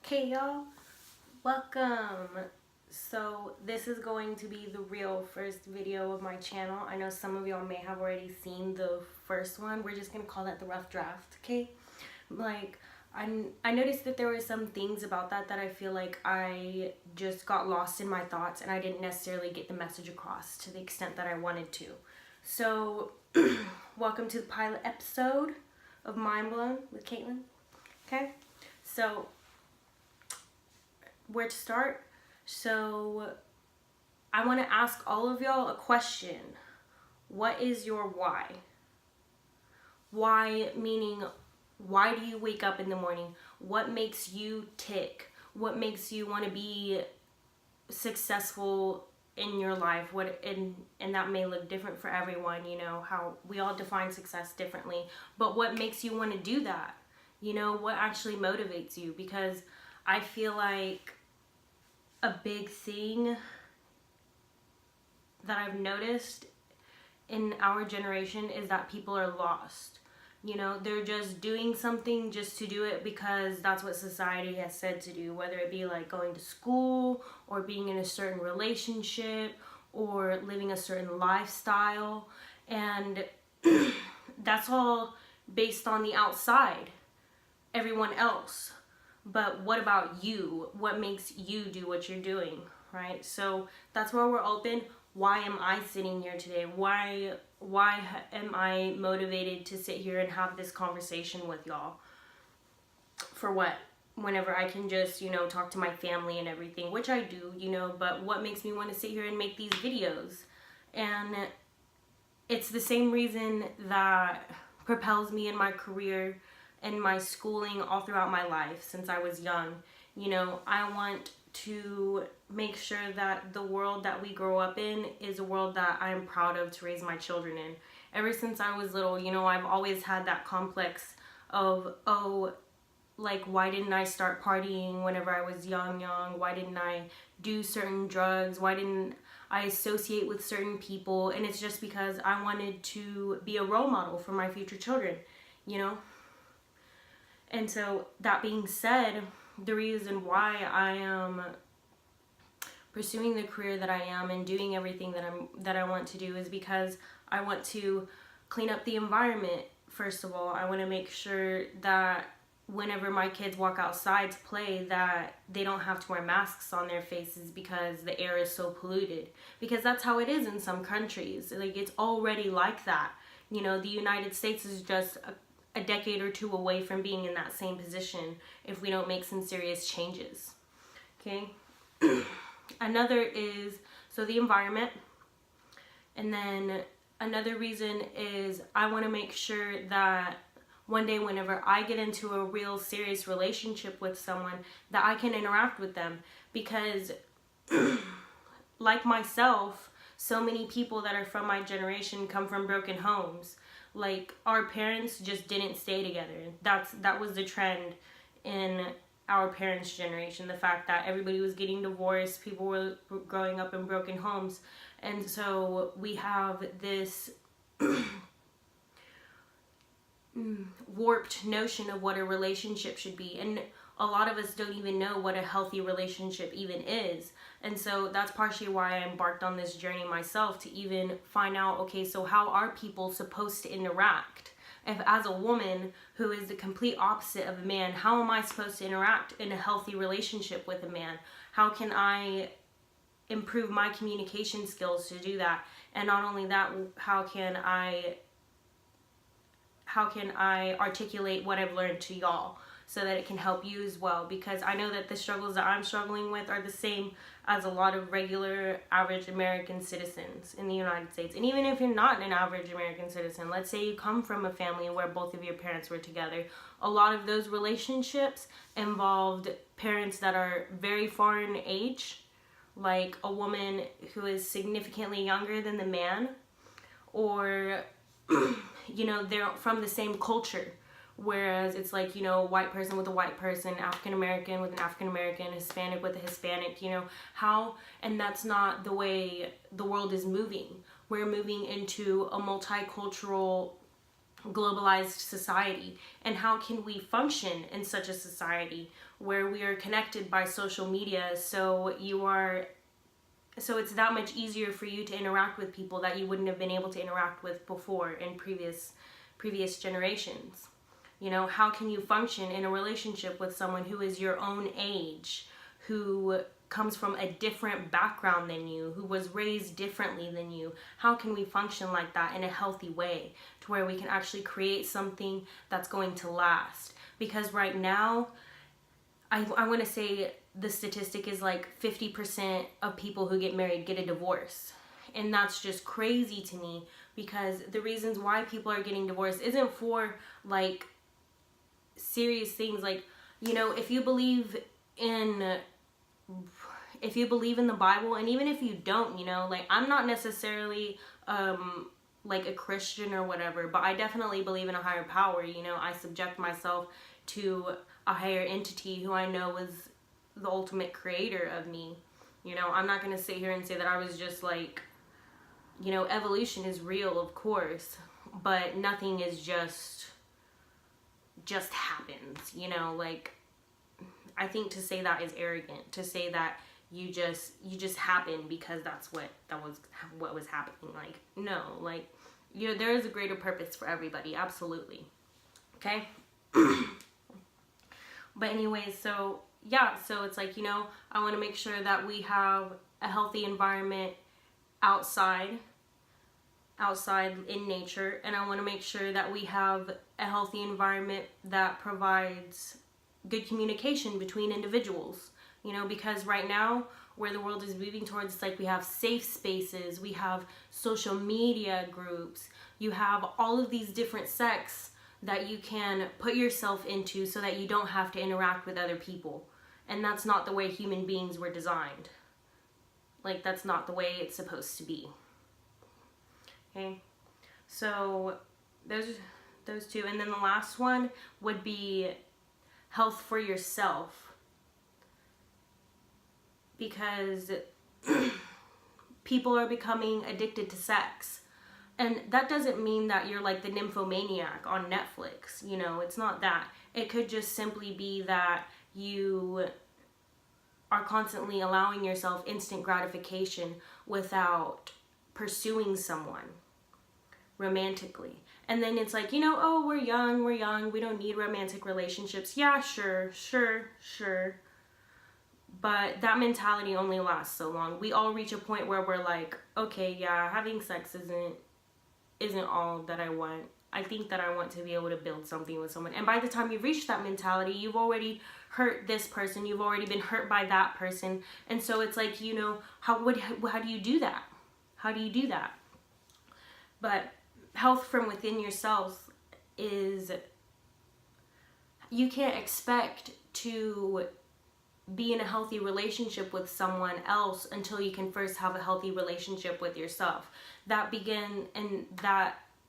Okay, y'all, welcome. So this is going to be the real first video of my channel. I know some of y'all may have already seen the first one. We're just gonna call that the rough draft, okay? Like, I noticed that there were some things about that I feel like I just got lost in my thoughts and I didn't necessarily get the message across to the extent that I wanted to. So, welcome to the pilot episode of Mind Blown with Caitlin, okay? So, where to start? So I want to ask all of y'all a question. What is your why? Why meaning, why do you wake up in the morning? What makes you tick? What makes you want to be successful in your life? And that may look different for everyone, you know, how we all define success differently, but what makes you want to do that? You know, what actually motivates you? Because I feel like a big thing that I've noticed in our generation is that people are lost. You know, they're just doing something just to do it because that's what society has said to do, whether it be like going to school or being in a certain relationship or living a certain lifestyle. And that's all based on the outside, everyone else. But what about you? What makes you do what you're doing, right? So that's where we're open. Why am I sitting here today? Why am I motivated to sit here and have this conversation with y'all? For what? Whenever I can just, you know, talk to my family and everything, which I do, you know, but what makes me want to sit here and make these videos? And it's the same reason that propels me in my career and my schooling all throughout my life since I was young. You know, I want to make sure that the world that we grow up in is a world that I'm proud of to raise my children in. Ever since I was little, you know, I've always had that complex of, oh, like, why didn't I start partying whenever I was young? Why didn't I do certain drugs? Why didn't I associate with certain people? And it's just because I wanted to be a role model for my future children, you know? And so that being said, the reason why I am pursuing the career that I am and doing everything that I want to do is because I want to clean up the environment. First of all, I want to make sure that whenever my kids walk outside to play, that they don't have to wear masks on their faces because the air is so polluted. Because that's how it is in some countries. Like, it's already like that. You know, the United States is just a decade or two away from being in that same position if we don't make some serious changes. Okay? Another is, so the environment. And then another reason is I want to make sure that one day whenever I get into a real serious relationship with someone, that I can interact with them. Because like myself, so many people that are from my generation come from broken homes. Like, our parents just didn't stay together. That was the trend in our parents' generation. The fact that everybody was getting divorced, people were growing up in broken homes. And so we have this warped notion of what a relationship should be. And a lot of us don't even know what a healthy relationship even is. And so that's partially why I embarked on this journey myself, to even find out, okay, so how are people supposed to interact? If as a woman who is the complete opposite of a man, how am I supposed to interact in a healthy relationship with a man? How can I improve my communication skills to do that? And not only that, how can I articulate what I've learned to y'all so that it can help you as well? Because I know that the struggles that I'm struggling with are the same as a lot of regular average American citizens in the United States. And even if you're not an average American citizen, let's say you come from a family where both of your parents were together, a lot of those relationships involved parents that are very far in age, like a woman who is significantly younger than the man, or you know, they're from the same culture. Whereas it's like, you know, white person with a white person, African American with an African American, Hispanic with a Hispanic, you know, and that's not the way the world is moving. We're moving into a multicultural globalized society, and how can we function in such a society where we are connected by social media, so it's that much easier for you to interact with people that you wouldn't have been able to interact with before in previous generations. You know, how can you function in a relationship with someone who is your own age, who comes from a different background than you, who was raised differently than you? How can we function like that in a healthy way to where we can actually create something that's going to last? Because right now, I want to say the statistic is like 50% of people who get married get a divorce. And that's just crazy to me, because the reasons why people are getting divorced isn't for like serious things. Like, you know, if you believe in the Bible, and even if you don't, you know, like, I'm not necessarily like a Christian or whatever, but I definitely believe in a higher power. You know, I subject myself to a higher entity who I know is the ultimate creator of me. You know, I'm not going to sit here and say that I was just like, you know, evolution is real, of course, but nothing is just happens, you know. Like, I think to say that is arrogant, to say that you just happen because that's what was happening. Like, no, like, you know, there is a greater purpose for everybody, absolutely. Okay. But anyways, so yeah, so it's like, you know, I want to make sure that we have a healthy environment outside in nature, and I want to make sure that we have a healthy environment that provides good communication between individuals, you know, because right now where the world is moving towards, it's like we have safe spaces, we have social media groups, you have all of these different sects that you can put yourself into so that you don't have to interact with other people. And that's not the way human beings were designed. Like, that's not the way it's supposed to be. Okay, so those two. And then the last one would be health for yourself, because people are becoming addicted to sex. And that doesn't mean that you're like the nymphomaniac on Netflix, you know, it's not that. It could just simply be that you are constantly allowing yourself instant gratification without pursuing someone romantically. And then it's like, you know, oh, we're young, we don't need romantic relationships. Yeah, sure. But that mentality only lasts so long. We all reach a point where we're like, okay, yeah, having sex isn't all that I want. I think that I want to be able to build something with someone. And by the time you reach that mentality, you've already hurt this person. You've already been hurt by that person. And so it's like, you know, how do you do that? How do you do that? But health from within yourself is, you can't expect to be in a healthy relationship with someone else until you can first have a healthy relationship with yourself. That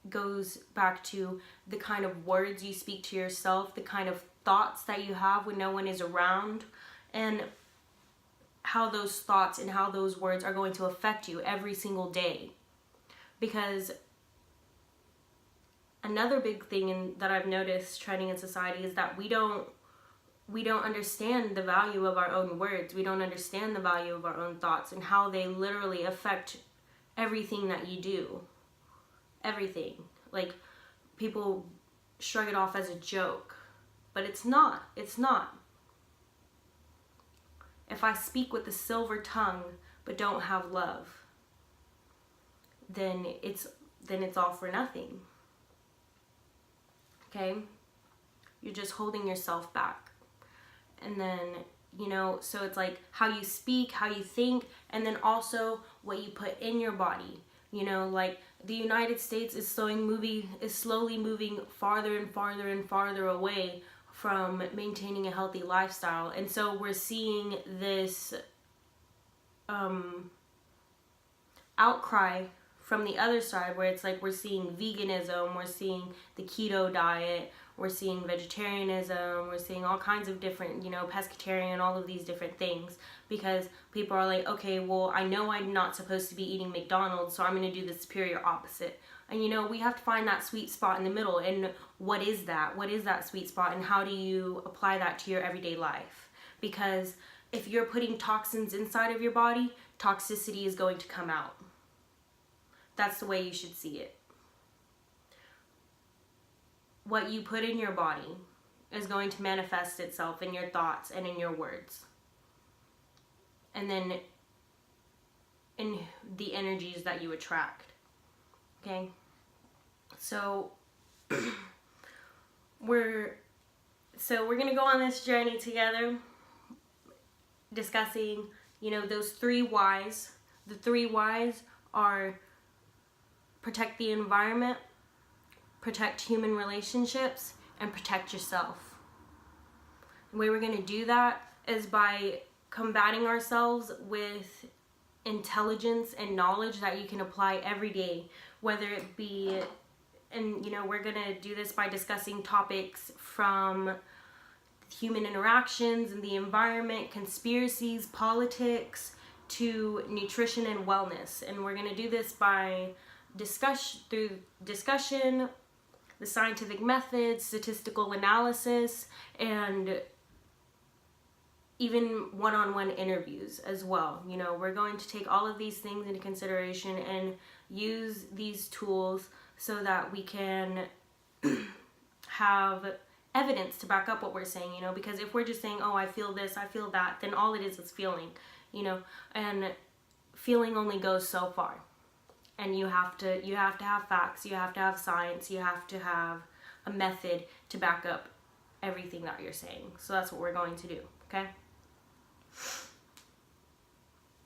goes back to the kind of words you speak to yourself, the kind of thoughts that you have when no one is around, and how those thoughts and how those words are going to affect you every single day. Because another big thing that I've noticed trending in society is that we don't understand the value of our own words. We don't understand the value of our own thoughts and how they literally affect everything that you do. Everything. Like, people shrug it off as a joke, but it's not. It's not. If I speak with a silver tongue but don't have love, then it's all for nothing. Okay? You're just holding yourself back. And then, you know, so it's like how you speak, how you think, and then also what you put in your body. You know, like, the United States is slowly moving farther and farther and farther away from maintaining a healthy lifestyle. And so we're seeing this outcry from the other side, where it's like we're seeing veganism, we're seeing the keto diet, we're seeing vegetarianism, we're seeing all kinds of different, you know, pescatarian, all of these different things, because people are like, okay, well, I know I'm not supposed to be eating McDonald's, so I'm going to do the superior opposite. And you know, we have to find that sweet spot in the middle. And what is that? What is that sweet spot? And how do you apply that to your everyday life? Because if you're putting toxins inside of your body, toxicity is going to come out. That's the way you should see it. What you put in your body is going to manifest itself in your thoughts and in your words. And then in the energies that you attract. Okay? So we're going to go on this journey together, discussing, you know, those 3 whys. The 3 whys are protect the environment, protect human relationships, and protect yourself. The way we're going to do that is by combating ourselves with intelligence and knowledge that you can apply every day, whether it be, and you know, we're going to do this by discussing topics from human interactions and the environment, conspiracies, politics, to nutrition and wellness. And we're going to do this by through discussion, the scientific methods, statistical analysis, and even one-on-one interviews as well. You know, we're going to take all of these things into consideration and use these tools so that we can have evidence to back up what we're saying, you know, because if we're just saying, oh, I feel this, I feel that, then all it is feeling, you know, and feeling only goes so far. And you have to have facts, you have to have science, you have to have a method to back up everything that you're saying. So that's what we're going to do, okay?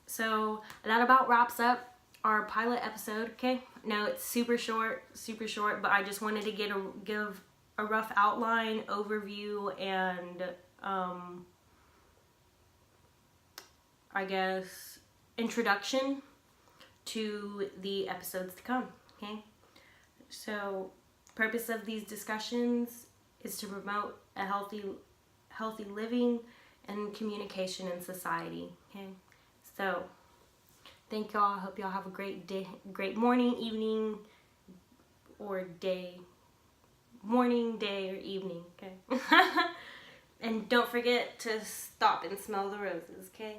So that about wraps up our pilot episode, okay? Now it's super short, but I just wanted to give a rough outline, overview, and I guess introduction to the episodes to come, okay? So purpose of these discussions is to promote a healthy living and communication in society, okay? So thank y'all. I hope y'all have a great day, great morning, evening, or day. Morning, day, or evening, okay? And don't forget to stop and smell the roses, okay?